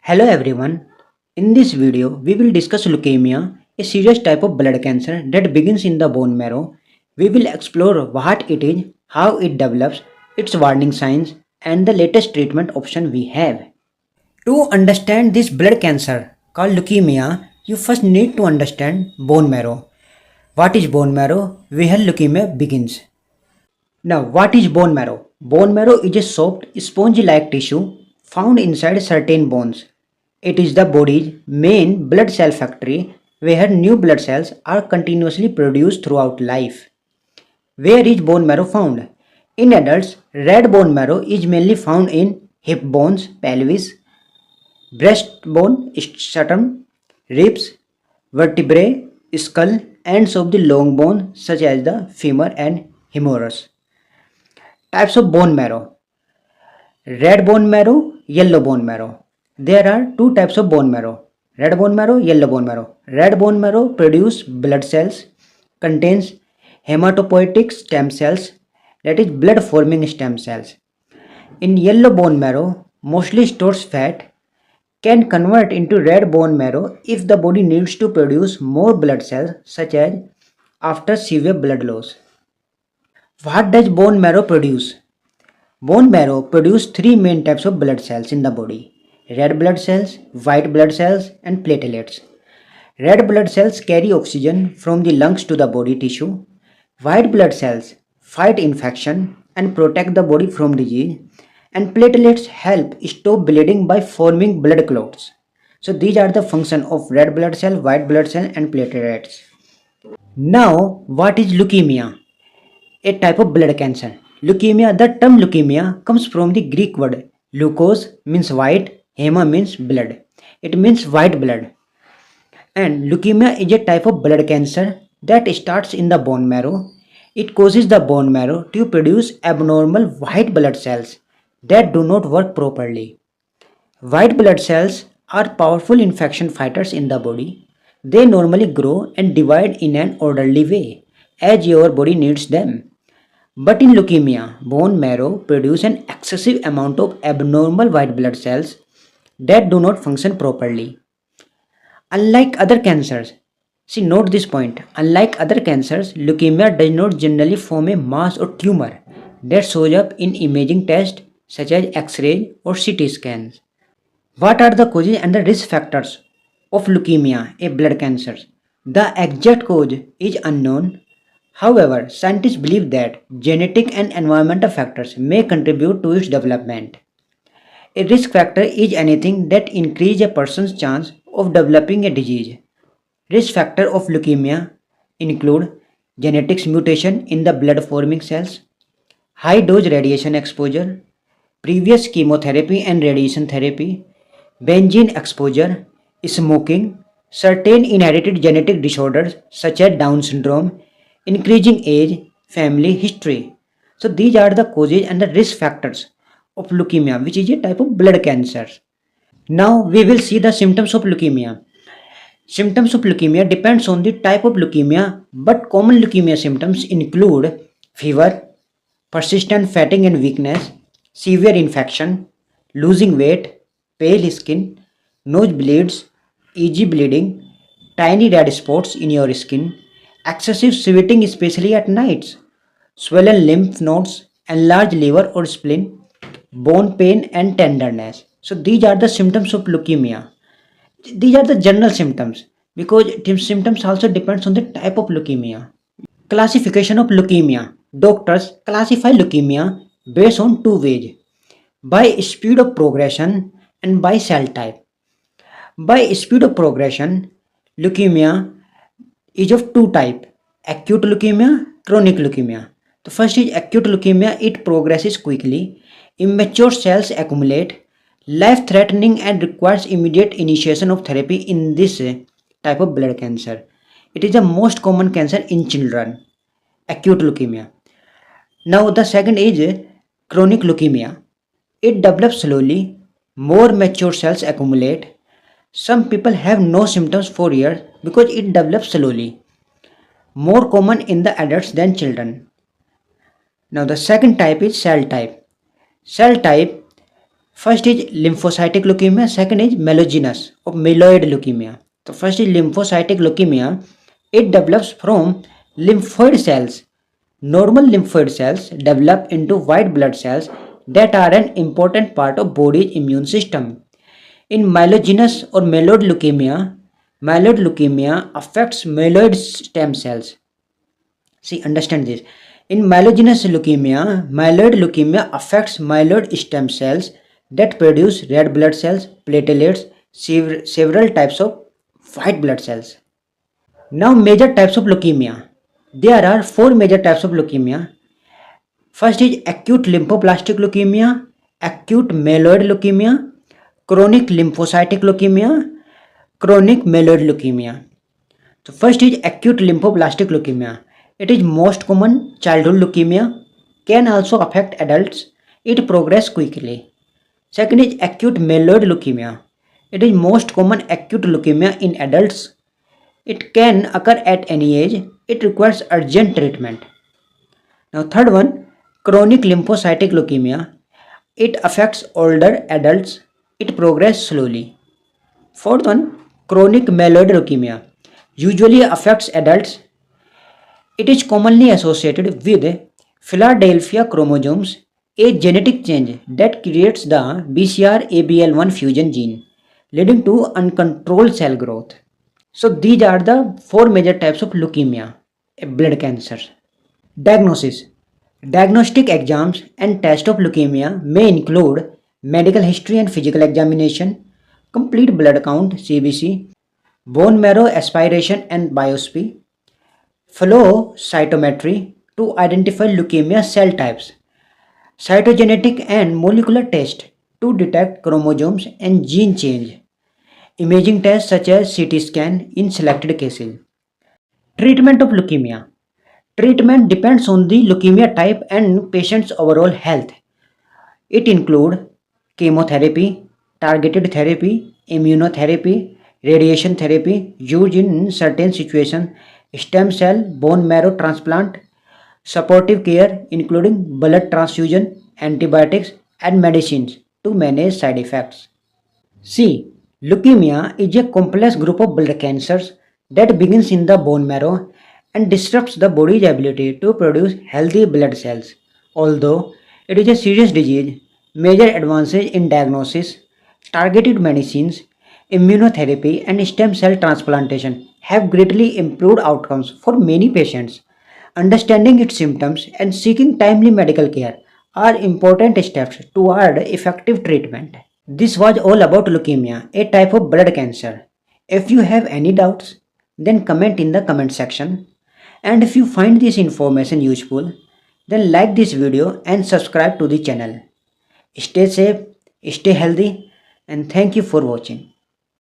Hello everyone. In this video, we will discuss leukemia, a serious type of blood cancer that begins in the bone marrow. We will explore what it is, how it develops, its warning signs, and the latest treatment option we have. To understand this blood cancer called leukemia, you first need to understand bone marrow. What is bone marrow? Where leukemia begins. Now, what is bone marrow? Bone marrow is a soft, sponge-like tissue found inside certain bones. It is the body's main blood cell factory where new blood cells are continuously produced throughout life. Where is bone marrow found? In adults, red bone marrow is mainly found in hip bones, pelvis, breastbone, sternum, ribs, vertebrae, skull, ends of the long bone such as the femur and humerus. Types of bone marrow: red bone marrow, yellow bone marrow. There are two types of bone marrow: red bone marrow, yellow bone marrow. Red bone marrow produce blood cells, contains hematopoietic stem cells, that is blood forming stem cells. In yellow bone marrow, mostly stores fat, can convert into red bone marrow if the body needs to produce more blood cells such as after severe blood loss. What does bone marrow produce? Bone marrow produces three main types of blood cells in the body: red blood cells, white blood cells, and platelets. Red blood cells carry oxygen from the lungs to the body tissue. White blood cells fight infection and protect the body from disease. And platelets help stop bleeding by forming blood clots. So these are the function of red blood cell, white blood cell, and platelets. Now, what is leukemia? A type of blood cancer. Leukemia, the term leukemia comes from the Greek word leukos means white, hema means blood. It means white blood. And leukemia is a type of blood cancer that starts in the bone marrow. It causes the bone marrow to produce abnormal white blood cells that do not work properly. White blood cells are powerful infection fighters in the body. They normally grow and divide in an orderly way as your body needs them. But in leukemia, bone marrow produces an excessive amount of abnormal white blood cells that do not function properly. Unlike other cancers, see, note this point, unlike other cancers, leukemia does not generally form a mass or tumor that shows up in imaging tests such as X-ray or CT scans. What are the causes and the risk factors of leukemia, a blood cancer? The exact cause is unknown. However, scientists believe that genetic and environmental factors may contribute to its development. A risk factor is anything that increases a person's chance of developing a disease. Risk factors of leukemia include genetics mutation in the blood forming cells, high dose radiation exposure, previous chemotherapy and radiation therapy, benzene exposure, smoking, certain inherited genetic disorders such as Down syndrome, increasing age, family history. So these are the causes and the risk factors of leukemia, which is a type of blood cancer. Now we will see the symptoms of leukemia. Symptoms of leukemia depends on the type of leukemia, but common leukemia symptoms include fever, persistent fatigue and weakness, severe infection, losing weight, pale skin, nosebleeds, easy bleeding, tiny red spots in your skin, excessive sweating especially at nights, swollen lymph nodes, enlarged liver or spleen, bone pain and tenderness. So these are the symptoms of leukemia. These are the general symptoms because symptoms also depends on the type of leukemia. Classification of leukemia. Doctors classify leukemia based on two ways: by speed of progression and by cell type. By speed of progression, leukemia is of two types: acute leukemia, chronic leukemia. The first is acute leukemia, it progresses quickly, immature cells accumulate, life threatening and requires immediate initiation of therapy in this type of blood cancer. It is the most common cancer in children, acute leukemia. Now the second is chronic leukemia. It develops slowly, more mature cells accumulate. Some people have no symptoms for years because it develops slowly, more common in the adults than children. Now the second type is cell type. Cell type First is lymphocytic leukemia, second is myelogenous or myeloid leukemia. So first is lymphocytic leukemia. It develops from lymphoid cells. Normal lymphoid cells develop into white blood cells that are an important part of body's immune system. In myelogenous or myeloid leukemia affects myeloid stem cells. See, understand this. In myeloid leukemia affects myeloid stem cells that produce red blood cells, platelets, several types of white blood cells. Now, major types of leukemia. There are four major types of leukemia. First is acute lymphoblastic leukemia, acute myeloid leukemia, chronic lymphocytic leukemia, chronic myeloid leukemia. So first is acute lymphoblastic leukemia. It is most common childhood leukemia, can also affect adults. It progresses quickly. Second is acute myeloid leukemia. It is most common acute leukemia in adults. It can occur at any age. It requires urgent treatment. Now third one, chronic lymphocytic leukemia. It affects older adults. It progresses slowly. Fourth one, chronic myeloid leukemia. Usually affects adults. It is commonly associated with Philadelphia chromosomes, a genetic change that creates the BCR-ABL1 fusion gene, leading to uncontrolled cell growth. So these are the four major types of leukemia, blood cancer. Diagnosis. Diagnostic exams and test of leukemia may include medical history and physical examination, complete blood count (CBC), bone marrow aspiration and biopsy, flow cytometry to identify leukemia cell types, cytogenetic and molecular test to detect chromosomes and gene change, imaging tests such as CT scan in selected cases. Treatment of leukemia. Treatment depends on the leukemia type and patient's overall health. It includes chemotherapy, targeted therapy, immunotherapy, radiation therapy used in certain situations, stem cell, bone marrow transplant, supportive care including blood transfusion, antibiotics, and medicines to manage side effects. C. Leukemia is a complex group of blood cancers that begins in the bone marrow and disrupts the body's ability to produce healthy blood cells. Although it is a serious disease, major advances in diagnosis, targeted medicines, immunotherapy, and stem cell transplantation have greatly improved outcomes for many patients. Understanding its symptoms and seeking timely medical care are important steps toward effective treatment. This was all about leukemia, a type of blood cancer. If you have any doubts, then comment in the comment section. And if you find this information useful, then like this video and subscribe to the channel. Stay safe, stay healthy, and thank you for watching.